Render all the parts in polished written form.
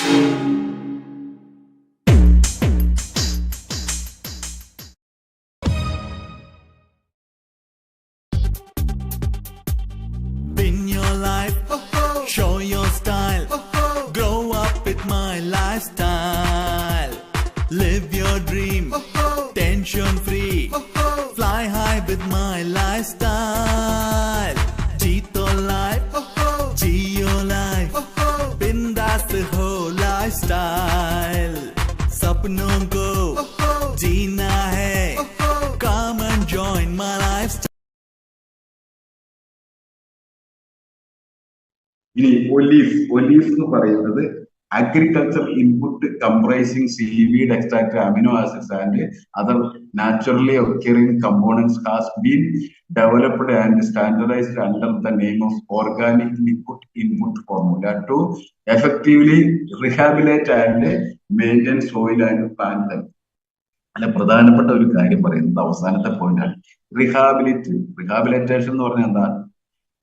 Win your life, show your style, grow up with my lifestyle. Live your dream, tension free, fly high with my lifestyle. Jeeto life, Geo life, bindaas ho lifestyle. सपनों को जीना है, come and join my lifestyle. ഇനി OLIF എന്ന് പറയുന്നത് agriculture input comprising seaweed extract amino acids and other naturally occurring components has been developed and standardised under the name of organic liquid input formula to effectively rehabilitate and maintain soil and plant. അല്ല, പ്രധാനപ്പെട്ട ഒരു കാര്യം പറയുന്നത് അവസാനത്തെ പോയിന്റാണ്. Rehabilitation എന്ന് പറഞ്ഞാൽ എന്താ?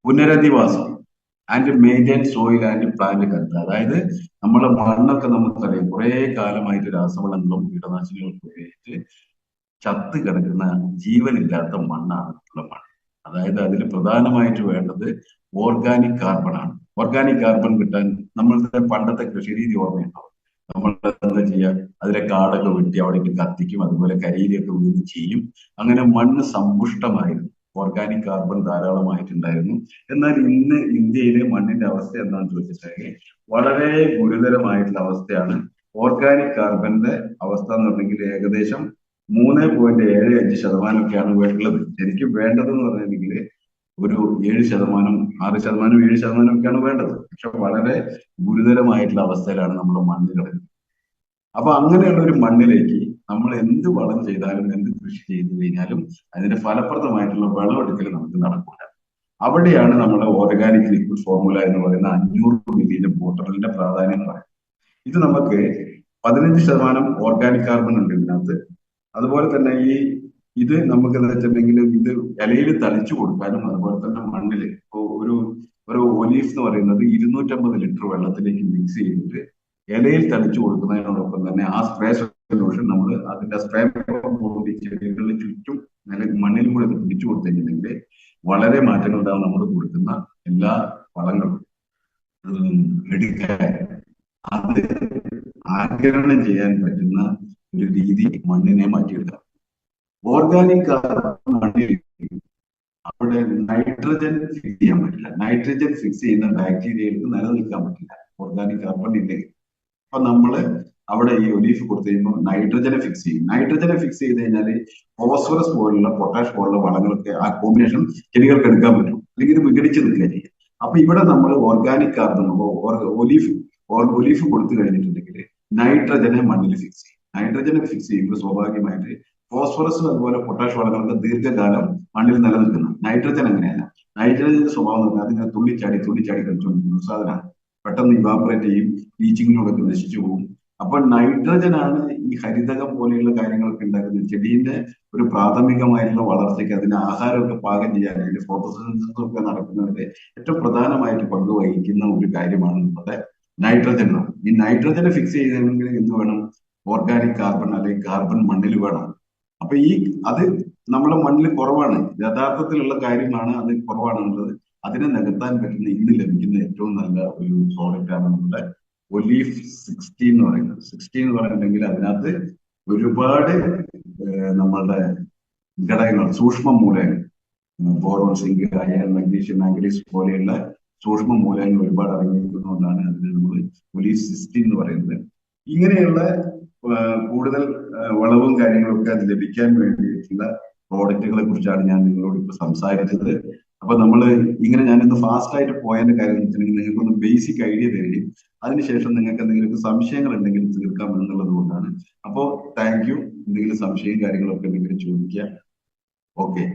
പുനരധിവാസം and maintain soil and plant health. അതായത് നമ്മളെ മണ്ണൊക്കെ നമുക്കറിയാം, കുറെ കാലമായിട്ട് രാസവളങ്ങളും കീടനാശിനികളും ഉപയോഗിച്ച് ചത്ത് കിടക്കുന്ന ജീവനില്ലാത്ത മണ്ണാണ് ഉള്ള മണ്ണ്. അതായത് അതിൽ പ്രധാനമായിട്ട് വേണ്ടത് ഓർഗാനിക് കാർബൺ ആണ്. ഓർഗാനിക് കാർബൺ കിട്ടാൻ നമ്മളുടെ പണ്ടത്തെ കൃഷി രീതി ഓർമ്മയുണ്ടോ? നമ്മൾ എന്താ ചെയ്യുക? അതിലെ കാടൊക്കെ വെട്ടി അവിടെ കത്തിക്കും, അതുപോലെ കരിയിലൊക്കെ വീണ് ചെയ്യും. അങ്ങനെ മണ്ണ് സമ്പുഷ്ടമായിരുന്നു, ഓർഗാനിക് കാർബൺ ധാരാളമായിട്ടുണ്ടായിരുന്നു. എന്നാൽ ഇന്ന് ഇന്ത്യയിലെ മണ്ണിന്റെ അവസ്ഥ എന്താണെന്ന് ചോദിച്ചിട്ടുണ്ടെങ്കിൽ വളരെ ഗുരുതരമായിട്ടുള്ള അവസ്ഥയാണ്. ഓർഗാനിക് കാർബണിന്റെ അവസ്ഥ എന്ന് പറഞ്ഞെങ്കിൽ ഏകദേശം 3.75% ഒക്കെയാണ് ഉള്ളത്. ശരിക്കും വേണ്ടതെന്ന് പറഞ്ഞിട്ടുണ്ടെങ്കിൽ ഒരു 7%, 6%, 7% ഒക്കെയാണ് വേണ്ടത്. പക്ഷെ വളരെ ഗുരുതരമായിട്ടുള്ള അവസ്ഥയിലാണ് നമ്മുടെ മണ്ണ് കിടക്കുന്നത്. അപ്പൊ അങ്ങനെയുള്ള ഒരു മണ്ണിലേക്ക് നമ്മൾ എന്ത് വളം ചെയ്താലും എന്ത് കൃഷി ചെയ്തു കഴിഞ്ഞാലും അതിന്റെ ഫലപ്രദമായിട്ടുള്ള വിളവെടുക്കൽ നമുക്ക് നടക്കില്ല. അവിടെയാണ് നമ്മുടെ ഓർഗാനിക് ലിക്വിഡ് ഫോർമുല എന്ന് പറയുന്ന 500 മില്ലിയുടെ ബോട്ടലിന്റെ പ്രാധാന്യം പറയുന്നത്. ഇത് നമുക്ക് 15% ഓർഗാനിക് കാർബൺ ഉണ്ട് ഇതിനകത്ത്. അതുപോലെ തന്നെ ഇത് നമുക്ക് എന്താ വെച്ചിട്ടുണ്ടെങ്കിൽ ഇത് ഇലയിൽ തളിച്ചു കൊടുക്കാനും അതുപോലെ തന്നെ മണ്ണിൽ ഒരു ഒലീഫ് എന്ന് പറയുന്നത് 250 ലിറ്റർ വെള്ളത്തിലേക്ക് മിക്സ് ചെയ്തിട്ട് ഇലയിൽ തളിച്ചു കൊടുക്കുന്നതിനോടൊപ്പം തന്നെ ആ സ്പ്രേ സൊല്യൂഷൻ നമ്മൾ അതിന്റെ സ്പ്രേ ചെടികളിൽ ചുറ്റും മണ്ണിലും കൂടെ പിടിച്ചു കൊടുത്തിട്ടുണ്ടെങ്കിൽ വളരെ മാറ്റങ്ങൾ ഉണ്ടാവും. നമ്മൾ കൊടുക്കുന്ന എല്ലാ വളങ്ങളും എടുക്കാൻ അത് ആഗിരണം ചെയ്യാൻ പറ്റുന്ന ഒരു രീതി മണ്ണിനെ മാറ്റിയെടുക്കാം. ഓർഗാനിക് മണ്ണിൽ അവിടെ നൈട്രജൻ ഫിക്സ് ചെയ്യാൻ പറ്റില്ല. നൈട്രജൻ ഫിക്സ് ചെയ്യുന്ന ബാക്ടീരിയകൾക്ക് നിലനിൽക്കാൻ പറ്റില്ല ഓർഗാനിക് കാർബൺ ഇല്ലെങ്കിൽ. അപ്പൊ നമ്മള് അവിടെ ഈ ഒലീഫ് കൊടുത്തു കഴിയുമ്പോൾ നൈട്രജനെ ഫിക്സ് ചെയ്യും. നൈട്രജനെ ഫിക്സ് ചെയ്ത് കഴിഞ്ഞാൽ ഫോസ്ഫറസ് പോലുള്ള പൊട്ടാഷ് പോലുള്ള വളങ്ങളൊക്കെ ആ കോമ്പിനേഷൻ ചെടികൾക്ക് എടുക്കാൻ പറ്റും, അല്ലെങ്കിൽ ഇത് വിഘടിച്ച് നിൽക്കുക ചെയ്യും. അപ്പൊ ഇവിടെ നമ്മൾ ഓർഗാനിക് കാർബൺ ഒലീഫ് കൊടുത്തു കഴിഞ്ഞിട്ടുണ്ടെങ്കിൽ നൈട്രജനെ മണ്ണിൽ ഫിക്സ് ചെയ്യും. നൈട്രജനെ ഫിക്സ് ചെയ്യുമ്പോൾ സ്വാഭാവികമായിട്ട് ഫോസ്ഫറസും അതുപോലെ പൊട്ടാഷ് വളങ്ങൾക്ക് ദീർഘകാലം മണ്ണിൽ നിലനിൽക്കുന്നു. നൈട്രജൻ അങ്ങനെയല്ല. നൈട്രജന്റെ സ്വഭാവം എന്ന് പറഞ്ഞാൽ അതിങ്ങനെ തുള്ളിച്ചാടി കളിച്ചുകൊണ്ടിരിക്കുന്ന സാധനമാണ്. പെട്ടെന്ന് ഇവാപറേറ്റ് ചെയ്യും, ലീച്ചിങ്ങിലൂടെ നശിച്ചു പോകും. അപ്പൊ നൈട്രജൻ ആണ് ഈ ഹരിതകം പോലെയുള്ള കാര്യങ്ങളൊക്കെ ഉണ്ടാക്കുന്നത്. ചെടീന്റെ ഒരു പ്രാഥമികമായിട്ടുള്ള വളർച്ചയ്ക്ക് അതിന്റെ ആഹാരമൊക്കെ പാകം ചെയ്യാനായിട്ട് ഫോട്ടോസിന്തസിസ് ഒക്കെ നടക്കുന്നതിന്റെ ഏറ്റവും പ്രധാനമായിട്ട് പങ്കുവഹിക്കുന്ന ഒരു കാര്യമാണ് നമ്മുടെ നൈട്രജൻ. ഈ നൈട്രജനെ ഫിക്സ് ചെയ്യണമെങ്കിൽ എന്ത് വേണം? ഓർഗാനിക് കാർബൺ അല്ലെങ്കിൽ കാർബൺ മണ്ണിൽ വേണം. അപ്പൊ അത് നമ്മുടെ മണ്ണിൽ കുറവാണ്. യഥാർത്ഥത്തിലുള്ള കാര്യമാണ്, അത് കുറവാണുള്ളത്. അതിനെ നികത്താൻ പറ്റുന്ന ഇന്ന് ലഭിക്കുന്ന ഏറ്റവും നല്ല ഒരു പ്രോഡക്റ്റ് ആണ് നമ്മുടെ ഒലീഫ് 60 എന്ന് പറയുന്നത്. 60 എന്ന് പറയുന്നുണ്ടെങ്കിൽ അതിനകത്ത് ഒരുപാട് നമ്മളുടെ ഘടകങ്ങൾ, സൂക്ഷ്മ മൂലകങ്ങൾ, boron, zinc, iron, magnesium, manganese പോലെയുള്ള സൂക്ഷ്മ മൂലകങ്ങൾ ഒരുപാട് അടങ്ങിയിരിക്കുന്നതുകൊണ്ടാണ് അതിന് നമ്മൾ ഒലീഫ് 60 എന്ന് പറയുന്നത്. ഇങ്ങനെയുള്ള കൂടുതൽ വളവും കാര്യങ്ങളൊക്കെ അത് ലഭിക്കാൻ വേണ്ടിയിട്ടുള്ള പ്രോഡക്റ്റുകളെ കുറിച്ചാണ് ഞാൻ നിങ്ങളോട് ഇപ്പൊ സംസാരിച്ചത്. അപ്പൊ ഇങ്ങനെ ഞാനിന്ന് ഫാസ്റ്റ് ആയിട്ട് പോയതിന്റെ കാര്യം എന്ന് വെച്ചിട്ടുണ്ടെങ്കിൽ നിങ്ങൾക്കൊന്ന് ബേസിക് ഐഡിയ തരികയും അതിനുശേഷം നിങ്ങൾക്ക് എന്തെങ്കിലും സംശയങ്ങൾ ഉണ്ടെങ്കിൽ തീർക്കാം എന്നുള്ളത് കൊണ്ടാണ്. അപ്പോൾ താങ്ക് യു. എന്തെങ്കിലും സംശയം കാര്യങ്ങളൊക്കെ ഉണ്ടെങ്കിൽ ചോദിക്കുക. ഓക്കെ.